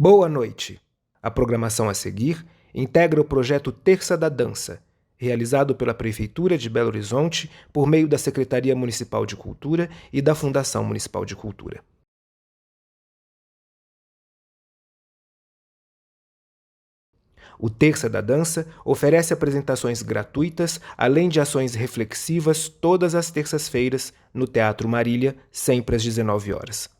Boa noite! A programação a seguir integra o projeto Terça da Dança, realizado pela Prefeitura de Belo Horizonte por meio da Secretaria Municipal de Cultura e da Fundação Municipal de Cultura. O Terça da Dança oferece apresentações gratuitas, além de ações reflexivas todas as terças-feiras no Teatro Marília, sempre às 19 horas.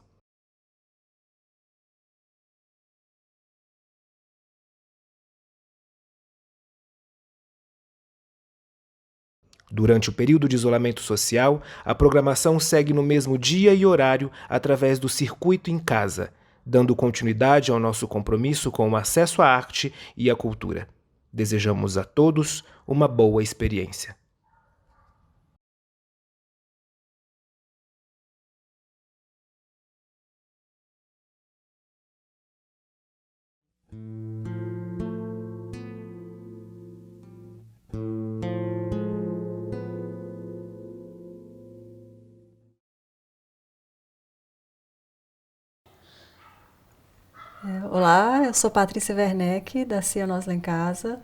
Durante o período de isolamento social, a programação segue no mesmo dia e horário através do Circuito em Casa, dando continuidade ao nosso compromisso com o acesso à arte e à cultura. Desejamos a todos uma boa experiência. Olá, eu sou Patrícia Werneck, da CIA Nós Lá em Casa.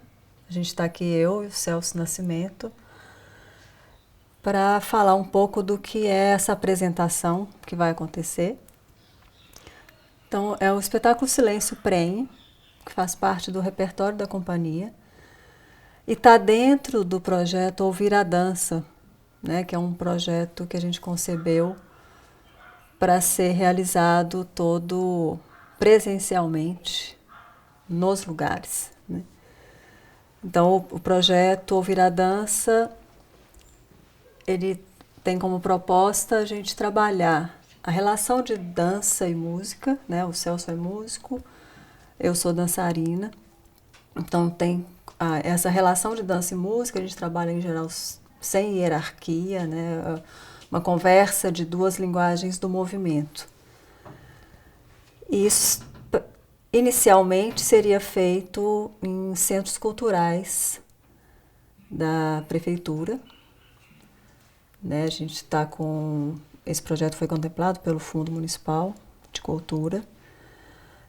A gente está aqui, eu e o Celso Nascimento, para falar um pouco do que é essa apresentação que vai acontecer. Então, é o espetáculo Silêncio Prenhe, que faz parte do repertório da companhia, e está dentro do projeto Ouvir a Dança, né, que é um projeto que a gente concebeu para ser realizado todo presencialmente nos lugares, né? Então, o projeto Ouvir a Dança, ele tem como proposta a gente trabalhar a relação de dança e música, né? O Celso é músico, eu sou dançarina, então tem essa relação de dança e música, a gente trabalha em geral sem hierarquia, né? Uma conversa de duas linguagens do movimento. Isso inicialmente seria feito em centros culturais da prefeitura, né? A gente está com... Esse projeto foi contemplado pelo Fundo Municipal de Cultura.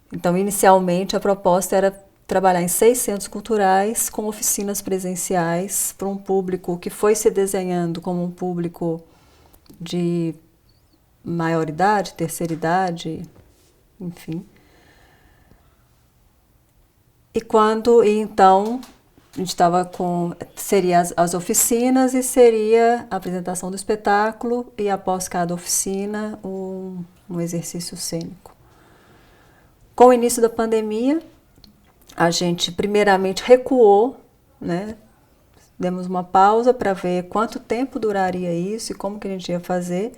Então, inicialmente, a proposta era trabalhar em 6 centros culturais com oficinas presenciais para um público que foi se desenhando como um público de maior idade, terceira idade, enfim. E então, a gente estava com... Seria as oficinas e seria a apresentação do espetáculo e após cada oficina um exercício cênico. Com o início da pandemia, a gente primeiramente recuou, né? Demos uma pausa para ver quanto tempo duraria isso e como que a gente ia fazer.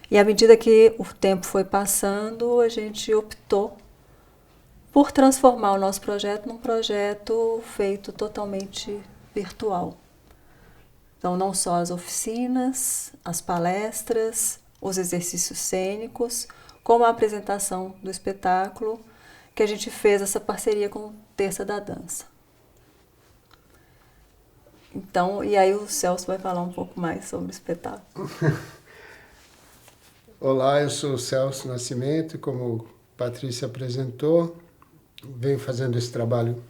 E à medida que o tempo foi passando, a gente optou por transformar o nosso projeto num projeto feito totalmente virtual. Então, não só as oficinas, as palestras, os exercícios cênicos, como a apresentação do espetáculo, que a gente fez essa parceria com o Terça da Dança. Então, e aí o Celso vai falar um pouco mais sobre o espetáculo. Olá, eu sou o Celso Nascimento, como a Patrícia apresentou. Venho fazendo esse trabalho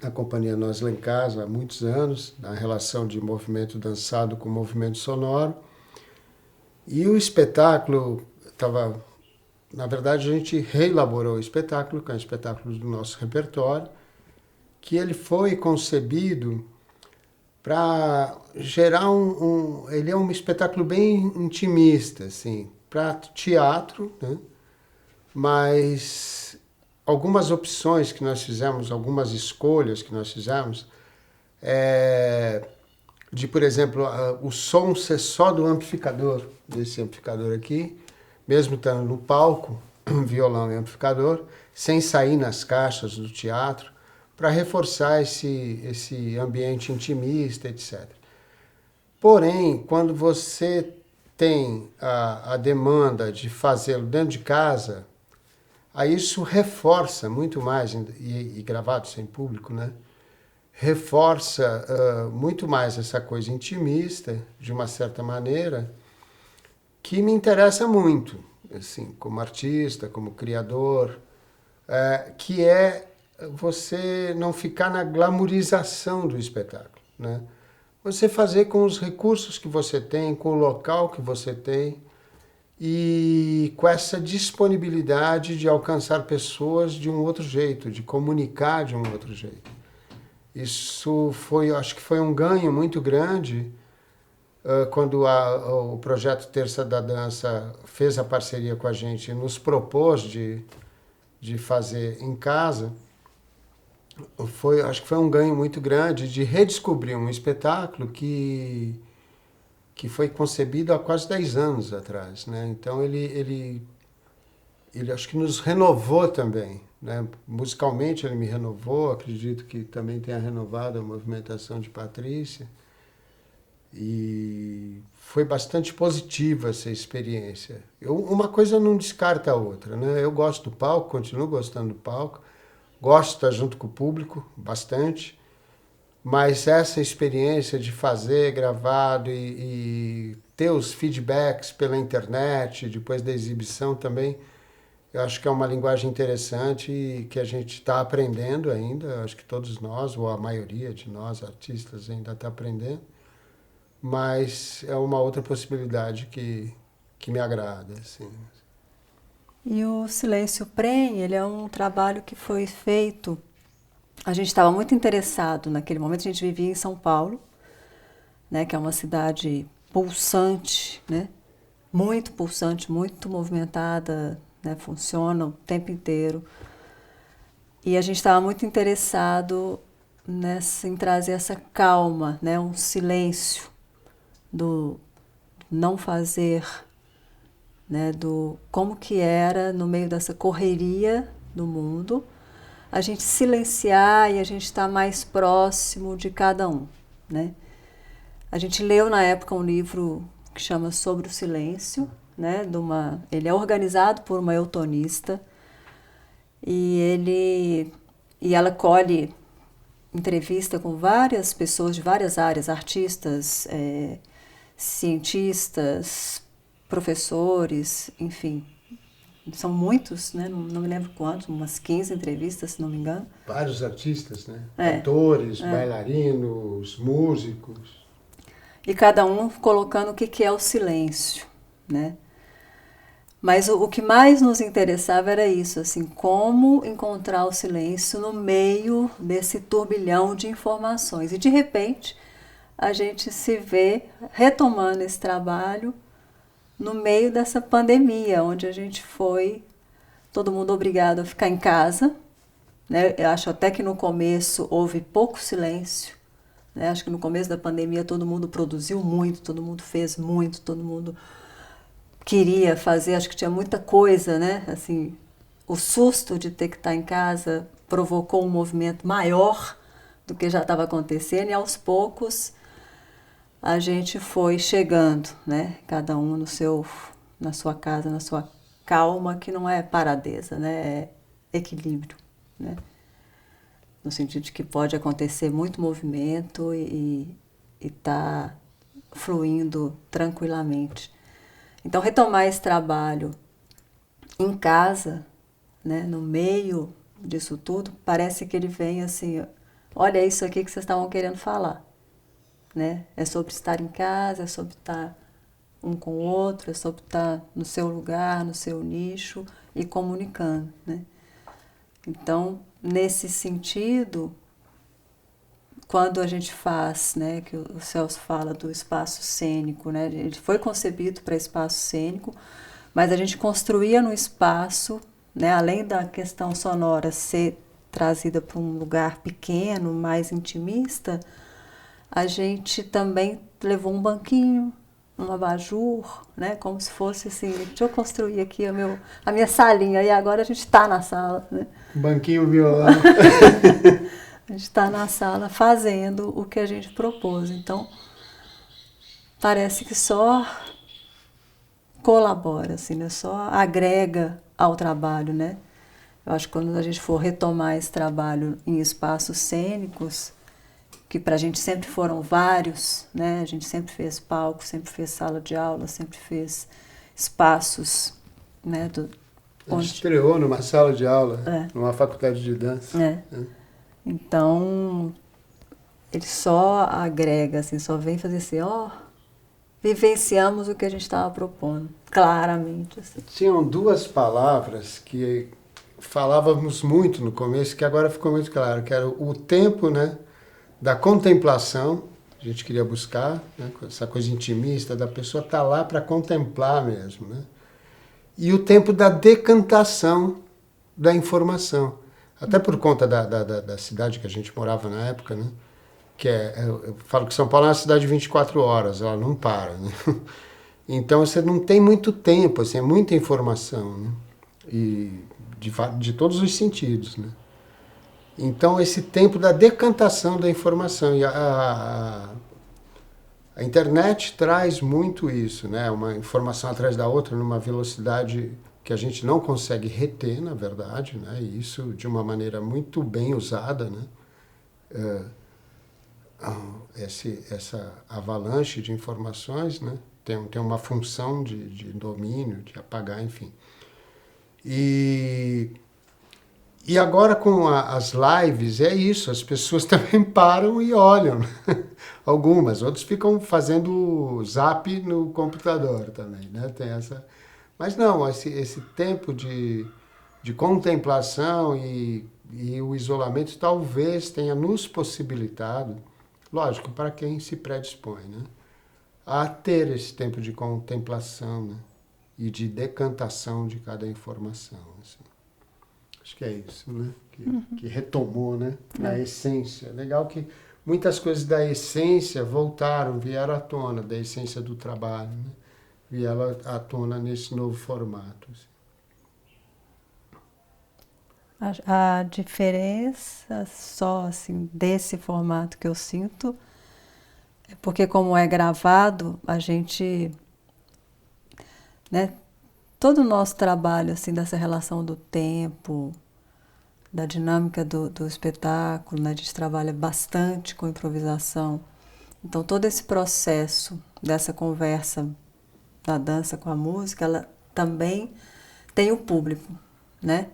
na Companhia Nós Lá em Casa há muitos anos, na relação de movimento dançado com movimento sonoro. E o espetáculo estava... Na verdade, a gente reelaborou o espetáculo, que é um espetáculo do nosso repertório, que ele foi concebido para gerar ele é um espetáculo bem intimista, assim, para teatro, né? Mas algumas opções que nós fizemos, algumas escolhas que nós fizemos, de, por exemplo, o som ser só do amplificador, desse amplificador aqui, mesmo estando no palco, violão e amplificador, sem sair nas caixas do teatro, para reforçar esse ambiente intimista, etc. Porém, quando você tem a demanda de fazê-lo dentro de casa, aí isso reforça muito mais, e gravado sem público, né? Reforça muito mais essa coisa intimista, de uma certa maneira, que me interessa muito, assim, como artista, como criador, que é você não ficar na glamorização do espetáculo, né? Você fazer com os recursos que você tem, com o local que você tem e com essa disponibilidade de alcançar pessoas de um outro jeito, de comunicar de um outro jeito. Isso acho que foi um ganho muito grande quando o projeto Terça da Dança fez a parceria com a gente e nos propôs de fazer em casa. Acho que foi um ganho muito grande de redescobrir um espetáculo que foi concebido há quase 10 anos atrás, né? Então ele acho que nos renovou também, né? Musicalmente ele me renovou, acredito que também tenha renovado a movimentação de Patrícia. E foi bastante positiva essa experiência. Uma coisa não descarta a outra, né? Eu gosto do palco, continuo gostando do palco, gosto de estar junto com o público, bastante, mas essa experiência de fazer gravado e ter os feedbacks pela internet, depois da exibição também, eu acho que é uma linguagem interessante e que a gente está aprendendo ainda, acho que todos nós, ou a maioria de nós, artistas, ainda está aprendendo, mas é uma outra possibilidade que me agrada, assim. E o Silêncio Prem, ele é um trabalho que foi feito. A gente estava muito interessado naquele momento, a gente vivia em São Paulo, né, que é uma cidade pulsante, né, muito pulsante, muito movimentada, né, funciona o tempo inteiro. E a gente estava muito interessado em trazer essa calma, né, um silêncio do não fazer, né, do como que era no meio dessa correria do mundo, a gente silenciar e a gente estar mais próximo de cada um, né? A gente leu na época um livro que chama Sobre o Silêncio, né? Ele é organizado por uma eutonista e ela colhe entrevista com várias pessoas de várias áreas, artistas, cientistas, professores, enfim. São muitos, né? Não me lembro quantos, umas 15 entrevistas, se não me engano. Vários artistas, né? Atores, bailarinos, músicos. E cada um colocando o que é o silêncio, né? Mas o que mais nos interessava era isso, assim, como encontrar o silêncio no meio desse turbilhão de informações. E, de repente, a gente se vê retomando esse trabalho no meio dessa pandemia, onde a gente foi, todo mundo obrigado a ficar em casa, né? Eu acho até que no começo houve pouco silêncio, né? Acho que no começo da pandemia todo mundo produziu muito, todo mundo fez muito, todo mundo queria fazer, acho que tinha muita coisa, né? Assim, o susto de ter que estar em casa provocou um movimento maior do que já estava acontecendo e aos poucos a gente foi chegando, né? Cada um na sua casa, na sua calma, que não é paradeza, né? É equilíbrio, né? No sentido de que pode acontecer muito movimento e tá fluindo tranquilamente. Então, retomar esse trabalho em casa, né? No meio disso tudo, parece que ele vem assim, olha isso aqui que vocês estavam querendo falar. Né? É sobre estar em casa, é sobre estar um com o outro, é sobre estar no seu lugar, no seu nicho e comunicando, né? Então, nesse sentido, quando a gente faz, né, que o Celso fala do espaço cênico, né, ele foi concebido para espaço cênico, mas a gente construía no espaço, né, além da questão sonora ser trazida para um lugar pequeno, mais intimista, a gente também levou um banquinho, um abajur, né? Como se fosse assim, deixa eu construir aqui a minha salinha, e agora a gente está na sala. Né? Banquinho, violão. A gente está na sala fazendo o que a gente propôs. Então, parece que só colabora, assim, né? Só agrega ao trabalho, né? Eu acho que quando a gente for retomar esse trabalho em espaços cênicos, que para a gente sempre foram vários, né? A gente sempre fez palco, sempre fez sala de aula, sempre fez espaços, né? Ele onde... estreou numa sala de aula, É. numa faculdade de dança. É. Então, ele só agrega, assim, só vem fazer assim, ó, vivenciamos o que a gente estava propondo, claramente. Assim. Tinham duas palavras que falávamos muito no começo, que agora ficou muito claro, que era o tempo, né, da contemplação, a gente queria buscar, né, essa coisa intimista da pessoa estar lá para contemplar mesmo, né? E o tempo da decantação da informação. Até por conta da cidade que a gente morava na época, né? Eu falo que São Paulo é uma cidade de 24 horas, ela não para, né? Então você não tem muito tempo, assim, é muita informação, né? E de todos os sentidos, né? Então esse tempo da decantação da informação, e a internet traz muito isso, né? Uma informação atrás da outra numa velocidade que a gente não consegue reter, na verdade, né? E isso de uma maneira muito bem usada, né? Essa avalanche de informações, né? Tem uma função de domínio, de apagar, enfim. E agora com as lives é isso, as pessoas também param e olham. Algumas, outros ficam fazendo zap no computador também, né? Tem essa... Mas não, esse tempo de contemplação e o isolamento talvez tenha nos possibilitado, lógico, para quem se predispõe, né? A ter esse tempo de contemplação, né? E de decantação de cada informação, assim. Acho que é isso, né? Que retomou, né? A essência. Legal que muitas coisas da essência voltaram, vieram à tona, da essência do trabalho, né? Vieram à tona nesse novo formato. Assim. A diferença só, assim, desse formato que eu sinto é porque como é gravado, a gente, né? Todo o nosso trabalho, assim, dessa relação do tempo, da dinâmica do espetáculo, né? A gente trabalha bastante com improvisação. Então, todo esse processo dessa conversa da dança com a música, ela também tem o público, né?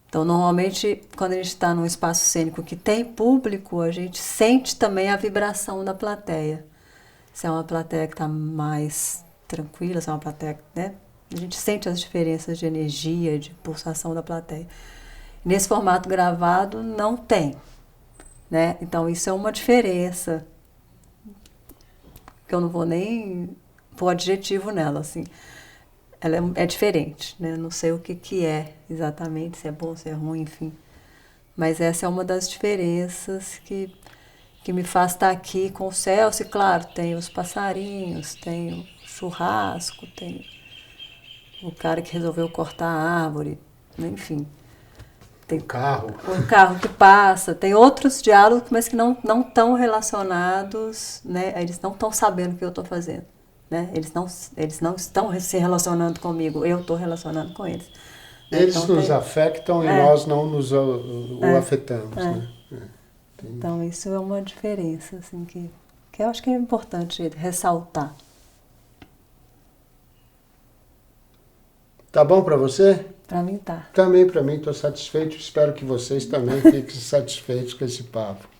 Então, normalmente, quando a gente está num espaço cênico que tem público, a gente sente também a vibração da plateia. Se é uma plateia que está mais tranquila, se é uma plateia, né? A gente sente as diferenças de energia, de pulsação da plateia. Nesse formato gravado, não tem, né? Então, isso é uma diferença que eu não vou nem pôr adjetivo nela, assim. Ela é diferente, né? Não sei o que é exatamente, se é bom, se é ruim, enfim. Mas essa é uma das diferenças que me faz estar aqui com o Celso. E, claro, tem os passarinhos, tem o churrasco, tem o cara que resolveu cortar a árvore, enfim. Tem o carro que passa, tem outros diálogos, mas que não estão relacionados, né? Eles não estão sabendo o que eu estou fazendo, né? Eles não estão se relacionando comigo, eu estou relacionando com eles. Eles então, nos afetam e nós não nos o afetamos, né? Então isso é uma diferença, assim, que eu acho que é importante ressaltar. Tá bom para você? Para mim tá. Também para mim, estou satisfeito. Espero que vocês também fiquem satisfeitos com esse papo.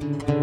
Obrigado.